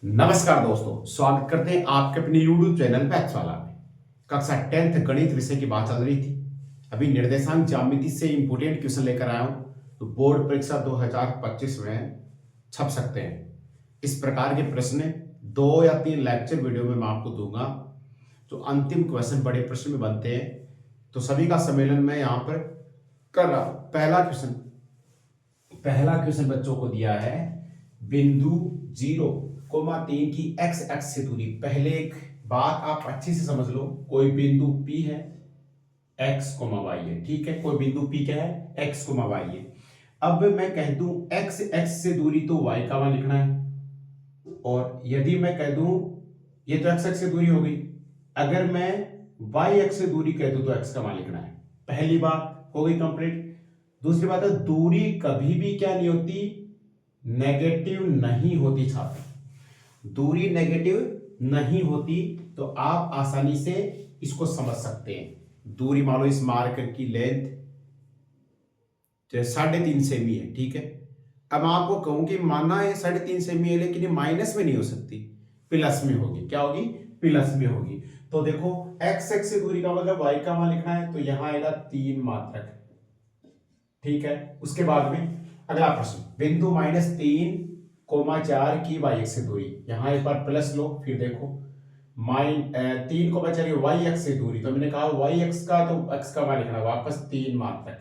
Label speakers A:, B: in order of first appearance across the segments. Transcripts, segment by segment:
A: नमस्कार दोस्तों, स्वागत करते हैं आपके अपने YouTube चैनल मैथ्स वाला में। कक्षा 10th गणित विषय की बात चल रही थी। अभी निर्देशांक ज्यामिति से इंपोर्टेंट क्वेश्चन लेकर आया हूं, तो बोर्ड परीक्षा 2025 में छप सकते हैं। इस प्रकार के प्रश्न 2 या 3 लेक्चर वीडियो में मैं आपको दूंगा, जो अंतिम क्वेश्चन बड़े प्रश्न में बनते हैं। तो सभी का सम्मेलन मैं यहाँ पर कर रहा हूं। पहला क्वेश्चन बच्चों को दिया है, बिंदु 0,3 की x एक्स से दूरी। पहले एक बात आप अच्छे से समझ लो, कोई बिंदु P है, x, y है, ठीक है। कोई बिंदु P क्या है, x, y है। अब मैं कह दूं x एक्स से दूरी, तो y का मान लिखना है। और यदि मैं कह दूं ये तो x एक्स से दूरी हो गई, अगर मैं y एक्स से दूरी कह दूं तो x का मान लिखना है। पहली बात हो गई कंप्लीट। दूसरी बात है, दूरी कभी भी क्या नहीं होती, नेगेटिव नहीं होती छात्र। दूरी नेगेटिव नहीं होती, तो आप आसानी से इसको समझ सकते हैं। दूरी मान लो इस मार्कर की लेंथ 3.5 सेमी है, ठीक है। अब मैं आपको कहूं कि माना है 3.5 सेमी है, लेकिन ये माइनस में नहीं हो सकती, प्लस में होगी। क्या होगी, प्लस में होगी। तो देखो x एक्स से दूरी का मतलब y का मान लिखना है, तो यहां आएगा 3 मात्रक, ठीक है। उसके बाद में अगला प्रश्न, बिंदु -3,4 की y एक्स से दूरी। यहां एक बार प्लस लो, फिर देखो 3,4 y एक्स से दूरी, तो मैंने कहा y एक्स का, तो x का मान लिखना वापस 3 मात्रक।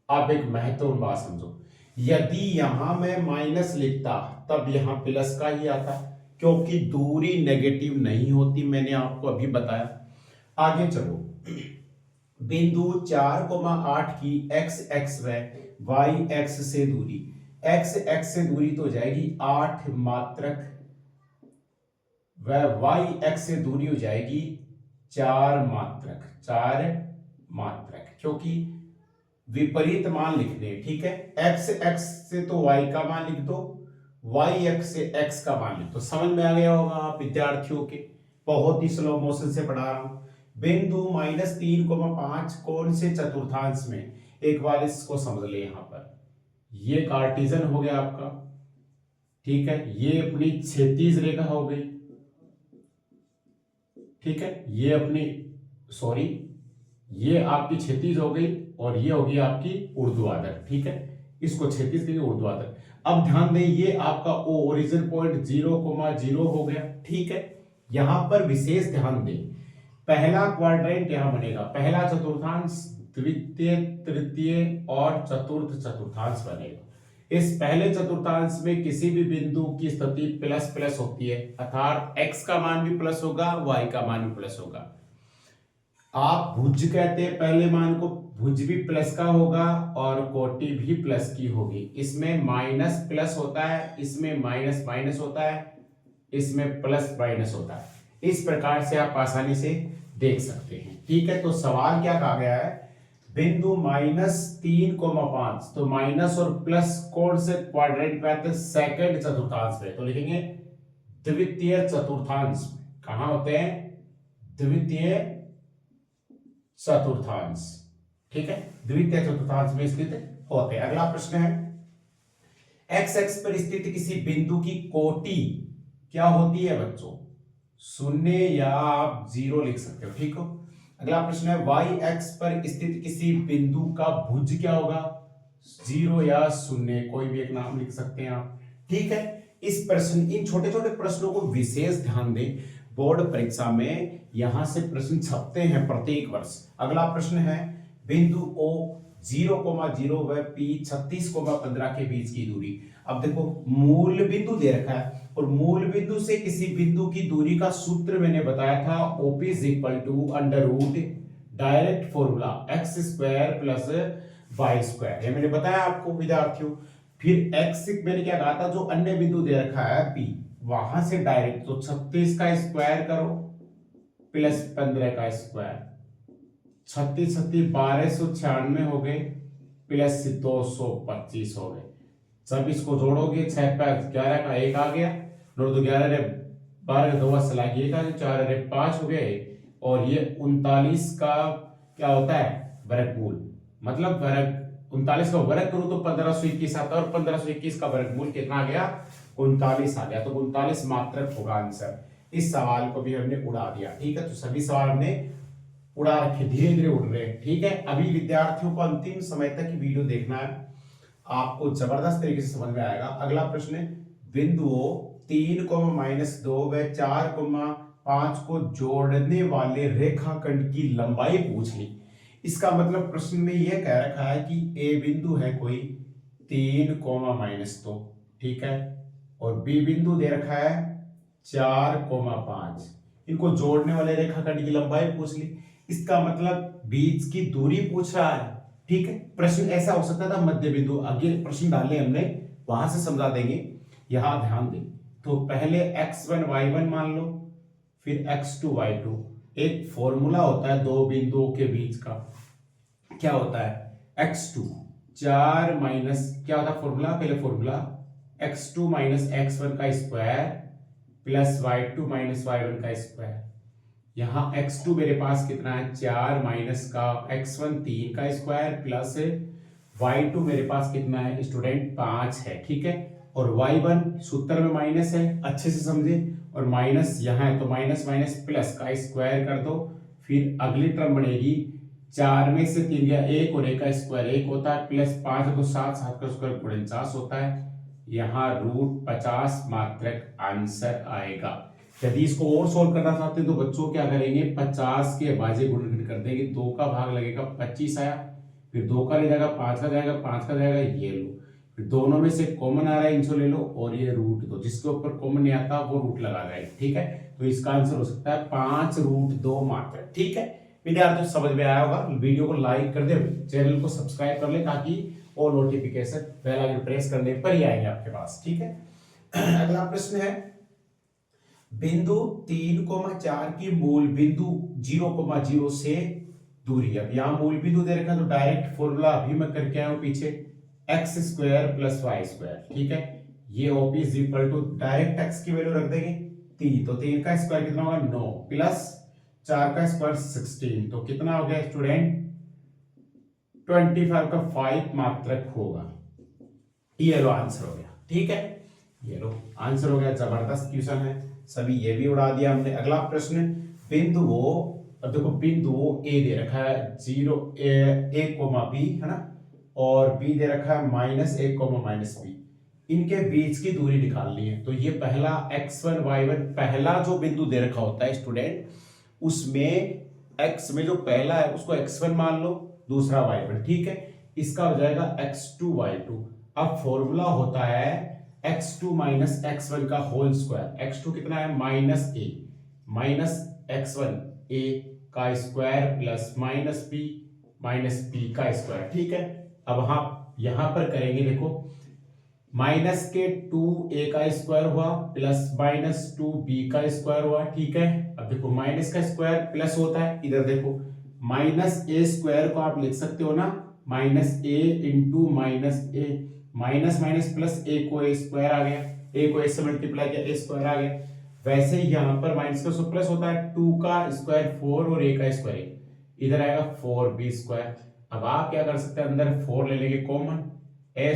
A: आप एक महत्वपूर्ण बात समझो, यदि यहां मैं माइनस लिखता तब यहां प्लस का ही आता, क्योंकि दूरी नेगेटिव नहीं होती, मैंने आपको अभी बताया। आगे चलो, बिंदु 4,8 की x एक्स व y एक्स से दूरी। x एक्स से दूरी तो हो जाएगी 8 मात्रक, व y एक्स से दूरी हो जाएगी 4 मात्रक। 4 मात्रक, क्योंकि विपरीत मान लिखने हैं, ठीक है। x एक्स से तो y का मान लिख दो, y एक्स से x का मान लिख दो। समझ में आ गया होगा आप विद्यार्थियों के, बहुत ही स्लो मोशन से पढ़ा रहा हूं। बिंदु -3,5 कौन से चतुर्थांश में, एक बार इसको समझ ले। यहां पर ये कार्टेशियन हो गया आपका, ठीक है। ये अपनी क्षैतिज रेखा हो गई, ठीक है। ये अपनी ये आपकी क्षैतिज हो गई, और ये होगी आपकी ऊर्ध्वाधर, ठीक है। इसको क्षैतिज कहिए, ऊर्ध्वाधर। अब ध्यान दें, ये आपका ओरिजिन पॉइंट 0,0 हो गया, ठीक है। यहां पर विशेष ध्यान दें, पहला क्वाड्रेंट यहां बनेगा, पहला चतुर्थांश, द्वितीय, तृतीय और चतुर्थ चतुर्थांश बनेगा। इस पहले चतुर्थांश में किसी भी बिंदु की स्थिति प्लस प्लस होती है, अर्थात x का मान भी प्लस होगा, y का मान भी प्लस होगा। आप भुज कहते हैं पहले मान को, भुज भी प्लस का होगा और कोटि भी प्लस की होगी। इसमें माइनस प्लस होता है, इसमें माइनस माइनस होता है, इसमें प्लस माइनस होता है। इस प्रकार से आप आसानी से देख सकते हैं, ठीक है। तो सवाल क्या कहा गया है, बिंदु -3,5, तो माइनस और प्लस कौन से क्वाड्रेंट पे आते हैं, सेकंड चतुर्थांश पे। तो लिखेंगे द्वितीय चतुर्थांश में। कहां होते हैं, द्वितीय चतुर्थांश, ठीक है। द्वितीय चतुर्थांश में स्थित होते हैं। अगला प्रश्न है, x एक्स पर स्थित किसी बिंदु की कोटि क्या होती है बच्चों, 0 या आप 0 लिख सकते हो, ठीक हो। अगला प्रश्न है, y एक्स पर स्थित किसी बिंदु का भुज क्या होगा, 0 या 0, कोई भी एक नाम लिख सकते हैं आप, ठीक है। इस प्रश्न, इन छोटे छोटे प्रश्नों को विशेष ध्यान दें, बोर्ड परीक्षा में यहां से प्रश्न छपते हैं प्रत्येक वर्ष। अगला प्रश्न है, बिंदु O 0,0 व P 36,15 के बीच की दूरी। अब देखो मूल बिंदु दे रखा है, और मूल बिंदु से किसी बिंदु की दूरी का सूत्र मैंने बताया था, OP √, direct formula x² + y², ये मैंने बताया आपको विद्यार्थियों। फिर x मैंने क्या कहा था, जो अन्य बिंदु दे रखा है P, वहां से डायरेक्ट, तो 36 का स्क्वायर करो प्लस 15 का स्क्वायर, 36 1296 हो गए, प्लस 225 हो गए। सब इसको जोड़ोगे, 6 5 11 का 1 आ गया, 9 2 11 12 2 सला 1 आ गया, 4 5 हो गए, और ये 39 का क्या होता है, वर्गमूल, मतलब वर्ग 39 का वर्ग करूं तो 1521 आता है, और 1521 का वर्गमूल कितना आ गया? 39 आ गया। तो 39 मात्रक होगा आंसर। इस सवाल को भी हमने उड़ा दिया। ठीक है, तो सभी सवाल हमने उड़ा रखे, धीरे धीरे उड़ रहे हैं। ठीक है, अभी विद्यार्थियों को अंतिम समय तक की वीडियो देखना है, आपको जबरदस्त तरीके से समझ में आएगा। अगला प्रश्न है, बिंदुओं 3,-2 व 4,5 को जोड़ने वाले रेखाखंड की लंबाई पूछ ली। इसका मतलब प्रश्न में यह कह रखा है कि ए बिंदु है कोई 3,-2, ठीक है, और बी बिंदु दे रखा है 4,5। इनको जोड़ने वाले रेखाखंड की लंबाई पूछ ली। इसका मतलब बीच की दूरी पूछ रहा है। ठीक है, प्रश्न ऐसा हो सकता था मध्य बिंदु, आगे प्रश्न डाले हमने, वहां से समझा देंगे। यहां ध्यान दें, तो पहले x1 y1 मान लो, फिर x2 y2। एक फॉर्मूला होता है दो बिंदुओं के बीच का, क्या होता है? x2 4 माइनस, क्या होता है फॉर्मूला? पहले फॉर्मूला x2 माइनस x1 का square plus y2 minus y1 का स्क्वायर। यहां x2 मेरे पास कितना है? 4 माइनस का x1 3 का स्क्वायर प्लस y2 मेरे पास कितना है स्टूडेंट? 5 है। ठीक है, और y1 सूत्र में माइनस है, अच्छे से समझे, और माइनस यहां है तो माइनस माइनस प्लस का स्क्वायर कर दो। फिर अगली टर्म बनेगी 4 में से 3 गया 1, और 1 का स्क्वायर 1 होता है, प्लस 5 है तो 7, 7 का स्क्वायर 49 होता है। यहाँ √50 मात्रक आंसर आएगा। यदि इसको और सोल्व करना चाहते हैं तो बच्चों क्या करेंगे? 50 के भाज्य गुणन कर देंगे। 2 का भाग लगेगा 25 आया, फिर 2 का ले जाएगा 5 का जाएगा, 5 का जाएगा, ये लो, फिर दोनों में से कॉमन आ रहा है, इनको ले लो, और ये रूट दो, जिसके ऊपर कॉमन नहीं आता वो रूट लगा जाएगा। ठीक है, तो इसका आंसर हो सकता है 5√2 मात्रक। ठीक है विद्यार्थियों, समझ में आया होगा। वीडियो को लाइक कर दे, चैनल को सब्सक्राइब कर ले, ताकि और नोटिफिकेशन बेल आइकन प्रेस करने पर ही आएंगे आपके पास। ठीक है, अगला प्रश्न है, बिंदु 3,4 की मूल बिंदु 0,0 से दूरी। अब यहां मूल बिंदु दे रखा है तो डायरेक्ट फॉर्मूला अभी मैं करके आया हूं पीछे, x² + y²। ठीक है, ये OP = डायरेक्ट x की वैल्यू रख देंगे 3, तो 3 का स्क्वायर कितना होगा? 9 प्लस 4 का स्क्वायर 16, तो कितना हो गया स्टूडेंट? 25 का 5 मात्रक होगा। ये लो आंसर हो गया। ठीक है, ये लो आंसर हो गया। जबरदस्त क्वेश्चन है, सभी ये भी उड़ा दिया हमने। अगला प्रश्न, बिंदुओं, अब देखो बिंदुओं ए दे रखा है 0 a, b है ना, और b दे रखा है -a, -b। इनके बीच की दूरी निकालनी है। तो ये पहला x1 y1, पहला जो बिंदु दे रखा होता है स्टूडेंट, उसमें x में जो पहला है उसको x1 मान लो, दूसरा y1। ठीक है, इसका हो जाएगा x2 y2। अब फॉर्मूला होता है x2 माइनस x1 का होल स्क्वायर। x2 कितना है? -a माइनस x1 a का स्क्वायर प्लस -b का स्क्वायर। ठीक है, अब हम यहां पर करेंगे, देखो माइनस के 2a का स्क्वायर हुआ प्लस -2b का स्क्वायर हुआ। ठीक है, अब देखो माइनस का स्क्वायर प्लस होता है, इधर देखो -a² को आप लिख सकते हो ना, -a into -a, minus minus plus a को a² आ गया, a को a से मल्टीप्लाई किया a² आ गया। वैसे ही यहां पर माइनस का प्लस होता है, 2 का स्क्वायर 4 और a का स्क्वायर 1, इधर आएगा 4b²। अब आप क्या कर सकते हैं, अंदर 4 ले लेंगे कॉमन, a²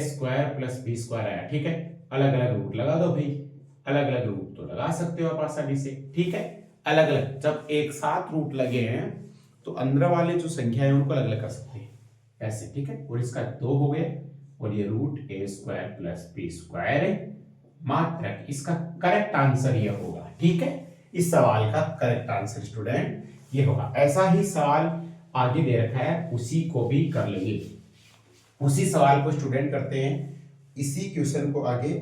A: + b² आया। ठीक है, अलग अलग रूट लगा दो भाई, अलग अलग रूट तो लगा सकते हो आप आसानी से। ठीक है, अलग अलग जब एक साथ रूट लगे हैं तो अंदर वाले जो संख्या है उनको अलग अलग कर सकते हैं ऐसे। ठीक है, और इसका 2 हो गया, और ये √a² + b² मात्रक। इसका करेक्ट आंसर ये होगा। ठीक है, इस सवाल का करेक्ट आंसर स्टूडेंट ये होगा। ऐसा ही सवाल आगे दे रखा है, उसी को भी कर लेंगे। उसी सवाल को स्टूडेंट करते हैं, इसी क्वेश्चन को आगे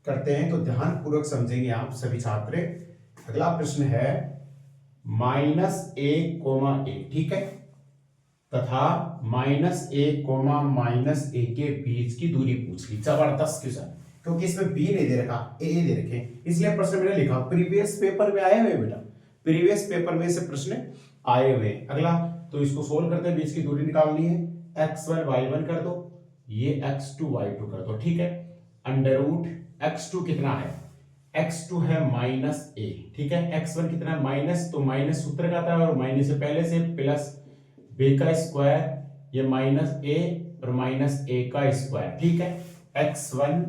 A: करते हैं, तो ध्यान पूर्वक समझेंगे आप सभी छात्र। अगला प्रश्न है -a, ठीक है, तथा -a, के बीच की दूरी पूछ ली। जबरदस्त क्वेश्चन, क्योंकि इसमें b नहीं दे रखा, a दे रखे, इसलिए प्रश्न मैंने लिखा। प्रीवियस पेपर में आए हुए बेटा, प्रीवियस पेपर में से प्रश्न आए हुए। अगला, तो इसको सोल्व करते हैं, बीच की दूरी निकालनी है, x1 y1 कर दो, ये x2 y2 कर दो। ठीक है, √x2 कितना है? x2 है -a। ठीक है, x1 कितना है? माइनस, तो माइनस सूत्र का था, और माइनस से पहले से प्लस b का स्क्वायर, ये -a और माइनस ए का स्क्वायर, ठीक है। x1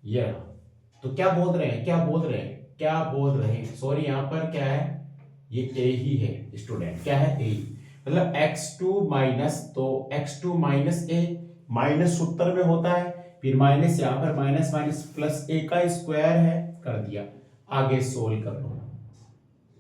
A: ये रहा। तो क्या बोल रहे हैं, सॉरी यहाँ पर क्या है, ये a ही है स्टूडेंट, क्या है a, मतलब x2 माइनस, तो x2 माइनस a, माइनस सूत्र में होता है, फिर माइनस यहाँ पर माइनस माइनस प्लस a का स्क्वायर है, कर दिया। आगे सोल्व कर लो,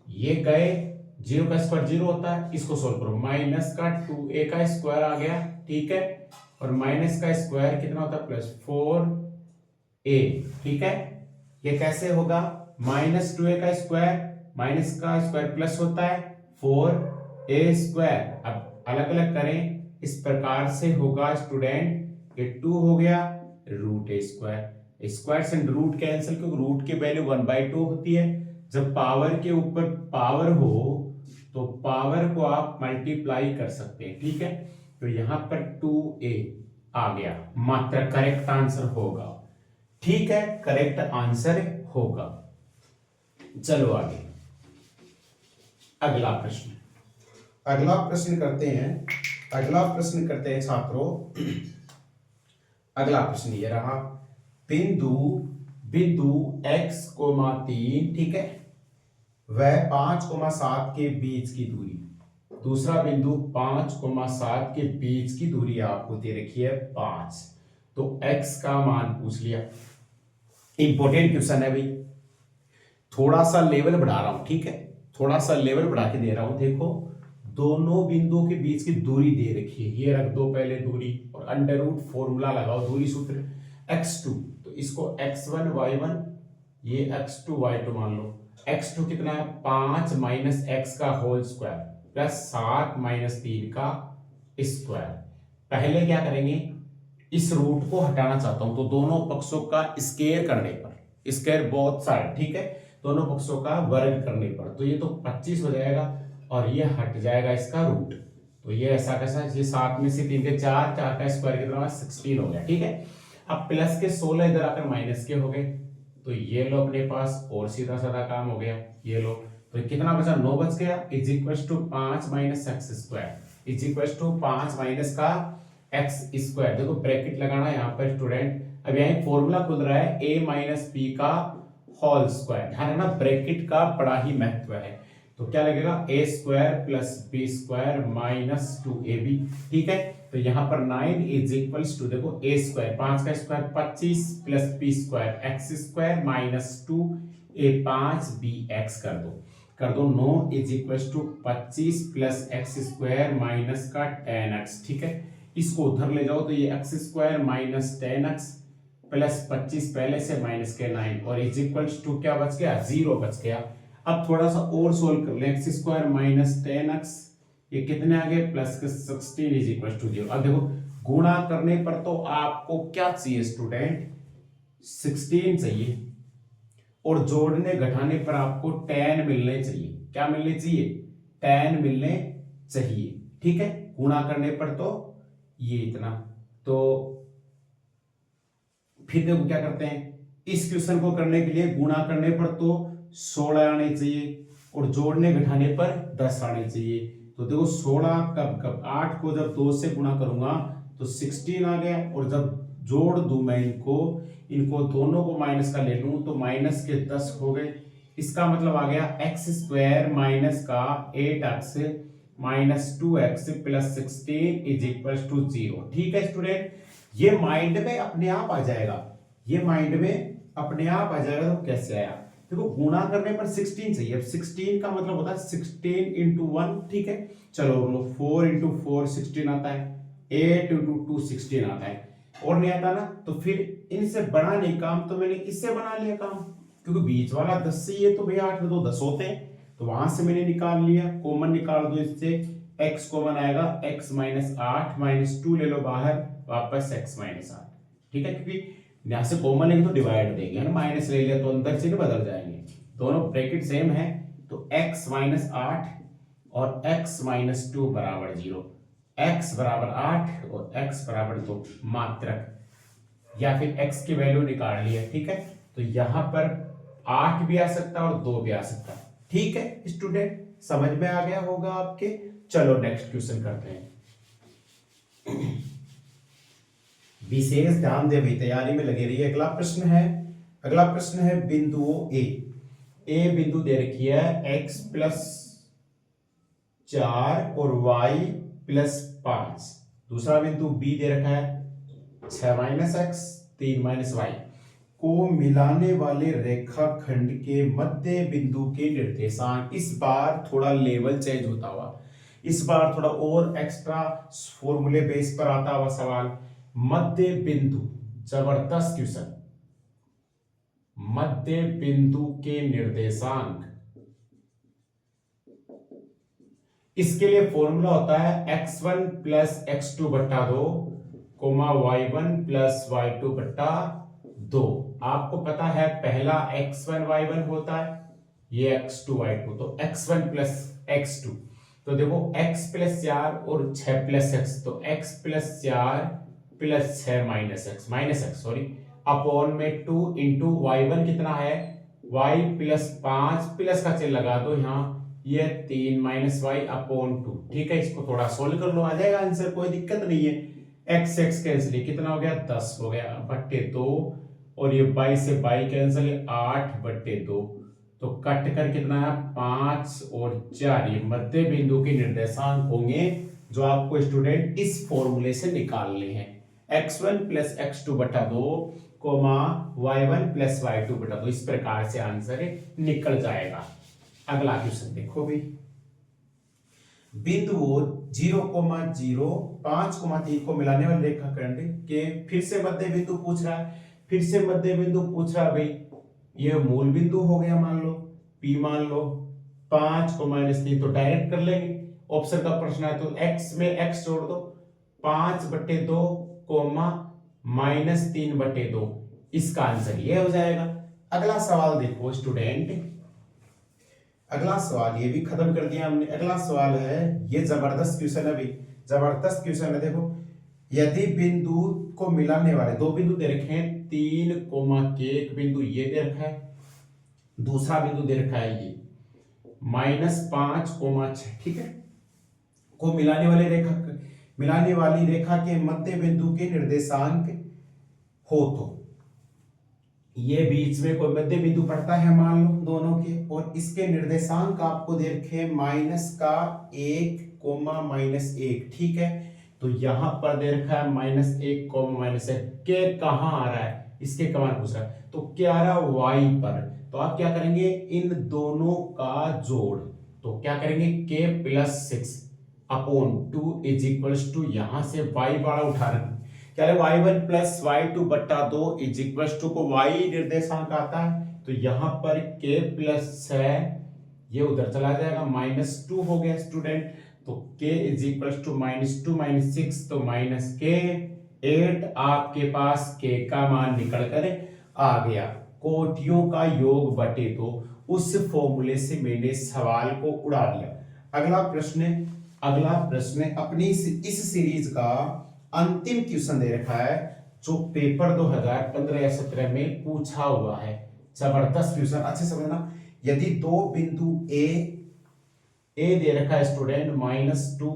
A: ये गए, 0 का स्क्वायर 0 होता है, इसको सोल्व करो, माइनस का 2a का स्क्वायर आ गया, ठीक है, और माइनस का स्क्वायर कितना होता है, प्लस 4a, ठीक है। ये कैसे होगा, माइनस 2a का स्क्वायर, माइनस का स्क्वायर प्लस होता है 4a स्क्वायर, अब अलग अलग करें, इस प्रकार से होगा स्टूडेंट, ये 2 हो गया रूट a स्क्वायर, स्क्वायर से रूट कैंसिल, क्योंकि रूट की वैल्यू 1/2 होती है। जब पावर के ऊपर पावर हो तो पावर को आप मल्टीप्लाई कर सकते हैं, ठीक है। तो यहां पर 2a आ गया, मात्र करेक्ट आंसर होगा, ठीक है, करेक्ट आंसर होगा। चलो आगे, अगला प्रश्न करते हैं छात्रों। अगला प्रश्न ये रहा, बिंदु x, 3, ठीक है, वह 5,7 के बीच की दूरी, दूसरा बिंदु 5,7 के बीच की दूरी आपको दे रखी है 5, तो x का मान पूछ लिया। इंपॉर्टेंट क्वेश्चन है भाई, थोड़ा सा लेवल बढ़ा रहा हूं, ठीक है, थोड़ा सा लेवल बढ़ा के दे रहा हूं। देखो, दोनों बिंदुओं के बीच की दूरी दे रखी है, ये रख दो पहले दूरी, और अंडर रूट फॉर्मूला लगाओ, दूरी सूत्र x2, तो इसको x1 y1, ये x2 y2 मान लो। x2 कितना है, 5 माइनस x का होल स्क्वायर प्लस 7 माइनस 3 का स्क्वायर। पहले क्या करेंगे, इस रूट को हटाना चाहता हूं, तो दोनों पक्षों का स्क्वायर करने पर, स्क्वायर बोथ साइड, ठीक है, दोनों पक्षों का वर्ग करने पर, तो ये तो 25 हो जाएगा, और ये हट जाएगा इसका रूट, तो ये ऐसा कैसा, ये 7 में से 3 के 4, 4 का स्क्वायर कितना हुआ, 16 हो गया, ठीक है। अब प्लस के 16 इधर आकर माइनस के हो गए, तो ये लो अपने पास, और सीधा साधा काम हो गया, ये लो, तो कितना बचा, 9 बच गया, is equal to 5 minus x square, is equal to 5 minus का एक्स स्क्वायर। देखो ब्रैकेट लगाना यहाँ पर स्टूडेंट, अब यहाँ फॉर्मूला खुल रहा है a माइनस बी का होल स्क्वायर, ध्यान रखना ब्रैकेट का बड़ा ही महत्व है। तो क्या लगेगा, a square plus b square minus 2ab, ठीक है। तो यहाँ पर 9 इज इक्वल्स टू, देखो a स्क्वायर, 5 का square 25 plus b square x square minus 2a 5 b x कर दो 9 is equals to 25 plus x square minus का 10x, ठीक है। इसको उधर ले जाओ, तो ये x square minus 10x plus 25 पहले से माइनस के 9, और इज इक्वल्स टू क्या बच गया, 0 बच गया। अब थोड़ा सा और सोल्व कर ले, एक्स स्क्वायर माइनस 10x, ये कितने आ गए, प्लस के 16 इज इक्वल टू 0। अब देखो गुणा करने पर तो आपको क्या चाहिए स्टूडेंट, 16 चाहिए, और जोड़ने घटाने पर आपको 10 मिलने चाहिए, क्या मिलने चाहिए, 10 मिलने चाहिए, ठीक है। गुणा करने पर तो ये इतना, तो फिर देखो क्या करते हैं, इस क्वेश्चन को करने के लिए गुणा करने पर तो 16 आने चाहिए, और जोड़ने घटाने पर 10 आने चाहिए। तो देखो 16 कब 8 को जब 2 से गुणा करूंगा तो 16 आ गया, और जब जोड़ दूं मैं इनको दोनों को माइनस का ले लूं तो माइनस के 10 हो गए। इसका मतलब आ गया एक्स स्क्वायर माइनस का 8x minus 2x plus 16 is equal to 0, ठीक है स्टूडेंट। ये माइंड में अपने आप आ जाएगा, तो कैसे आया, देखो गुणा करने पर 16 चाहिए, अब 16 का मतलब होता है 16 इंटू 1, ठीक है। चलो 4 इंटू 4 16 आता है, 8 इंटू 2 16 आता है, और नहीं आता ना, तो फिर इनसे बड़ा नहीं काम, तो मैंने इससे बना लिया काम, क्योंकि बीच वाला 10 से ये तो भैया 8 में 2 10 होते हैं, तो वहां से मैंने निकाल लिया, कॉमन निकाल दो इससे, x कॉमन आएगा, x माइनस 8 माइनस 2 ले लो बाहर, वापस x माइनस 8, ठीक है, क्योंकि यहां से कॉमन लेंगे तो डिवाइड देंगे, है ना, माइनस ले लिया तो अंदर से बदल जाएंगे, दोनों ब्रैकेट सेम है, तो x माइनस 8 और x माइनस 2 बराबर 0, x बराबर 8 और x बराबर 2 मात्रक, या फिर x की वैल्यू निकाल लिया, ठीक है। तो यहां पर 8 भी आ सकता है और 2 भी आ सकता है, ठीक है स्टूडेंट, समझ में आ गया होगा आपके। चलो नेक्स्ट क्वेश्चन करते हैं। विशेष ध्यान दे भाई, तैयारी में लगे रहिए। अगला प्रश्न है बिंदुओं ए बिंदु दे रखी है x+4 और y+5। दूसरा बिंदु बी दे रखा है 6-x 3-y को मिलाने वाले रेखाखंड के मध्य बिंदु के निर्देशांक। इस बार थोड़ा लेवल चेंज होता हुआ, इस बार थोड़ा और एक्स्ट्रा फॉर्मूले बेस पर आता हुआ सवाल। मध्य बिंदु, जबरदस्त क्वेश्चन। मध्य बिंदु के निर्देशांक, इसके लिए फॉर्मूला होता है x1 प्लस x2 बट्टा 2 कोमा y1 प्लस y2 बट्टा 2। आपको पता है पहला x1 y1 होता है, ये x2 y2, तो x1 प्लस x2। तो देखो x प्लस 4 और 6 प्लस x, तो x plus 4 plus 6 minus x sorry upon में 2 इंटू y1 कितना है y प्लस 5 प्लस का चिन्ह लगा दो यहाँ, ये 3 माइनस y अपॉन 2। ठीक है, इसको थोड़ा सोल्व कर लो, आ जाएगा आंसर, कोई दिक्कत नहीं है। x x कैंसिल, कितना हो गया 10 हो गया बट्टे 2, और ये 22 से 22 कैंसिल 8 बट्टे 2, तो कट कर कितना है 5 और 4। ये मध्य बिंदु के निर्देशांक होंगे जो आपको स्टूडेंट इस फॉर्मूले से निकालने हैं। x1 प्लस x2 बटा 2 कोमा y1 प्लस y2 बटा 2। इस प्रकार से आंसर निकल जाएगा। अगला क्वेश्चन देखो भी, बिंदुओं 0,0 5,3 को मिलाने वाले रेखाखंड के फिर से मध्य बिंदु पूछ रहा है। फिर से मध्य बिंदु पूछ रहा है भाई, ये मूल बिंदु हो गया, मान लो P मान लो 5 को -3, तो डायरेक्ट कर लेंगे। ऑप्शन का प्रश्न है तो x में x जोड़ दो, 5/2 कोमा -3/2, इसका आंसर ये हो जाएगा। अगला सवाल देखो स्टूडेंट, अगला सवाल ये भी खत्म कर दिया हमने। अगला सवाल है, ये जबरदस्त क्वेश्चन है भाई, जबरदस्त क्वेश्चन है। देखो, यदि बिंदु को मिलाने वाले दो बिंदु दे रखे हैं 3, एक बिंदु ये दे रखा है, दूसरा बिंदु दे रखा है ये -5, 6, ठीक है, को मिलाने वाली रेखा के मध्य बिंदु के निर्देशांक हो, तो ये बीच में कोई मध्य बिंदु पड़ता है मान लो दोनों के, और इसके निर्देशांक आपको दे रखे -1, -1, ठीक है। तो यहां पर दे रखा है -1, -1 के कहां आ रहा है, इसके कमान पूछ रहा है, तो क्या आ रहा है y पर। तो आप क्या करेंगे, इन दोनों का जोड़, तो क्या करेंगे k + 6 upon 2 is equals to, यहां से y बड़ा उठा रहे, क्या है y1 + y2 बट्टा 2 इज इक्वल्स टू, को y निर्देशांक आता है, तो यहां पर k + 6 ये उधर चला जाएगा, -2 हो गया स्टूडेंट। तो k इज इक्वल्स टू -2 - 6, तो -k 8 आपके पास k का मान निकल कर आ गया। कोटियों का योग बटे, तो उस फॉर्मूले से मैंने सवाल को उड़ा दिया। अगला प्रश्न अपनी इस सीरीज का अंतिम क्वेश्चन दे रखा है, जो पेपर 2015 या 17 में पूछा हुआ है। जबरदस्त क्वेश्चन, अच्छे समझना। यदि दो बिंदु ए दे रखा है स्टूडेंट -2,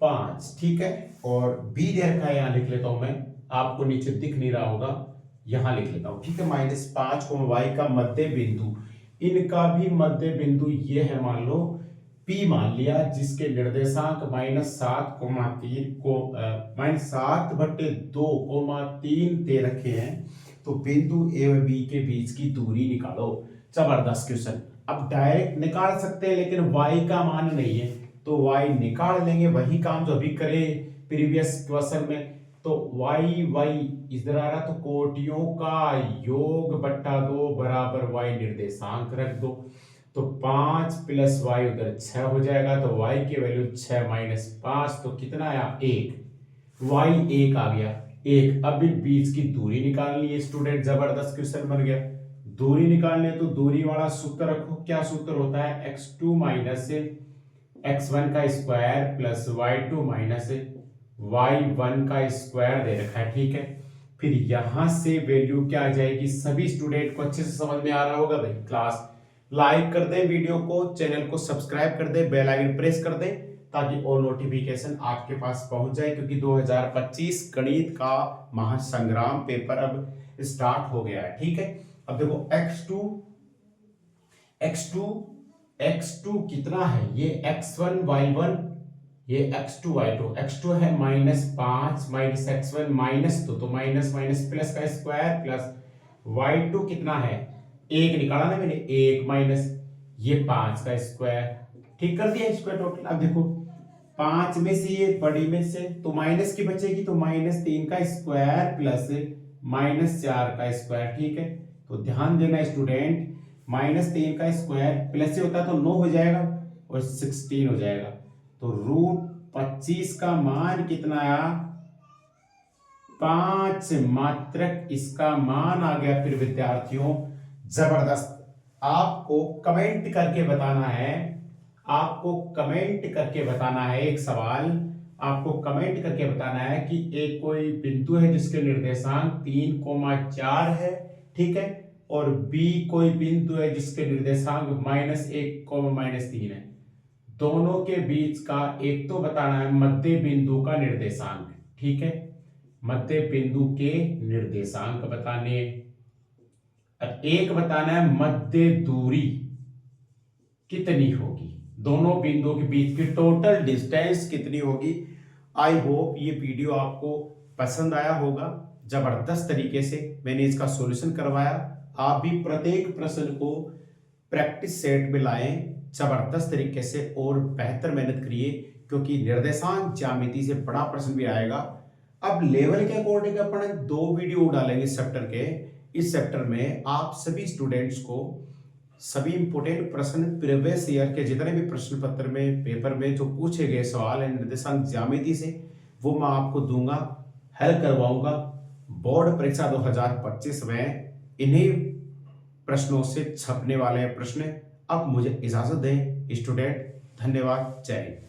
A: 5, ठीक है, और बी दे रखा है, यहां लिख लेता हूं मैं, आपको नीचे दिख नहीं रहा होगा, यहां लिख लेता हूं, ठीक है, -5, y का मध्य बिंदु, इनका भी मध्य बिंदु ये है, मान लो P मान लिया, जिसके निर्देशांक -7,3 को -7/2,3 दे रखे हैं। तो बिंदु ए और बी के बीच की दूरी निकालो। जबरदस्त क्वेश्चन। अब डायरेक्ट निकाल सकते हैं, लेकिन y का मान नहीं है, तो y निकाल लेंगे, वही काम जो अभी करे प्रीवियस क्वेश्चन में। तो y इधर आ रहा, तो कोटियों का योग बट्टा 2 बराबर y निर्देशांक रख दो, तो 5 + y उधर 6 हो जाएगा, तो y की वैल्यू 6 - 5, तो कितना आया 1, y 1 आ गया 1। अब बीच की दूरी निकालनी है स्टूडेंट, जबरदस्त क्वेश्चन बन गया। दूरी निकालनी है तो दूरी वाला सूत्र रखो, क्या सूत्र होता है, x2 - x1 का स्क्वायर प्लस y2 - y1 का स्क्वायर दे रखा है, ठीक है। फिर यहां से वैल्यू क्या आ जाएगी, सभी स्टूडेंट को अच्छे से समझ में आ रहा होगा भाई। क्लास लाइक कर दें, वीडियो को, चैनल को सब्सक्राइब कर दें, बेल आइकन प्रेस कर दें, ताकि और नोटिफिकेशन आपके पास पहुंच जाए, क्योंकि 2025 गणित का महासंग्राम पेपर अब स्टार्ट हो गया है। ठीक है, अब देखो x2 कितना है, ये x1 y1, ये x2 y2, x2 है -5 माइनस x1 -2, तो माइनस माइनस प्लस का स्क्वायर प्लस y2 कितना है, 1 निकाला ना मैंने, 1 माइनस ये 5 का स्क्वायर, ठीक कर दिया स्क्वायर टोटल। अब देखो 5 में से ये बड़ी में से तो माइनस की बचेगी, तो -3 का स्क्वायर प्लस -4 का स्क्वायर। ठीक है, तो ध्यान देना स्टूडेंट, -3 का स्क्वायर प्लस से होता तो 9 हो जाएगा और 16 हो जाएगा, तो √25 का मान कितना आया, 5 मात्रक इसका मान आ गया। फिर विद्यार्थियों जबरदस्त, आपको कमेंट करके बताना है, आपको कमेंट करके बताना है, एक सवाल आपको कमेंट करके बताना है कि एक कोई बिंदु है जिसके निर्देशांक 3,4 है, ठीक है, और बी कोई बिंदु है जिसके निर्देशांक -1, -3 है। दोनों के बीच का एक तो बताना है मध्य बिंदु का निर्देशांक, ठीक है, मध्य बिंदु के निर्देशांक बताने, और एक बताना है मध्य दूरी कितनी होगी, दोनों बिंदुओं के बीच की टोटल डिस्टेंस कितनी होगी। आई होप ये वीडियो आपको पसंद आया होगा। जबरदस्त तरीके से मैंने इसका सॉल्यूशन करवाया, आप भी प्रत्येक प्रश्न को प्रैक्टिस सेट में लाएं जबरदस्त तरीके से और बेहतर मेहनत करिए, क्योंकि निर्देशांक ज्यामिति से बड़ा प्रश्न भी आएगा। अब लेवल के अकॉर्डिंग अपन 2 वीडियो डालेंगे इस चैप्टर के। इस चैप्टर में आप सभी स्टूडेंट्स को सभी इंपोर्टेंट प्रश्न प्रीवियस ईयर के जितने भी प्रश्न पत्र में पेपर में जो पूछे गए सवाल है निर्देशांक ज्यामिति से, वो मैं आपको दूंगा, हल करवाऊंगा। बोर्ड परीक्षा 2025 में इन्हीं प्रश्नों से छपने वाले हैं प्रश्न। अब मुझे इजाजत दें स्टूडेंट, धन्यवाद, जय हिंद।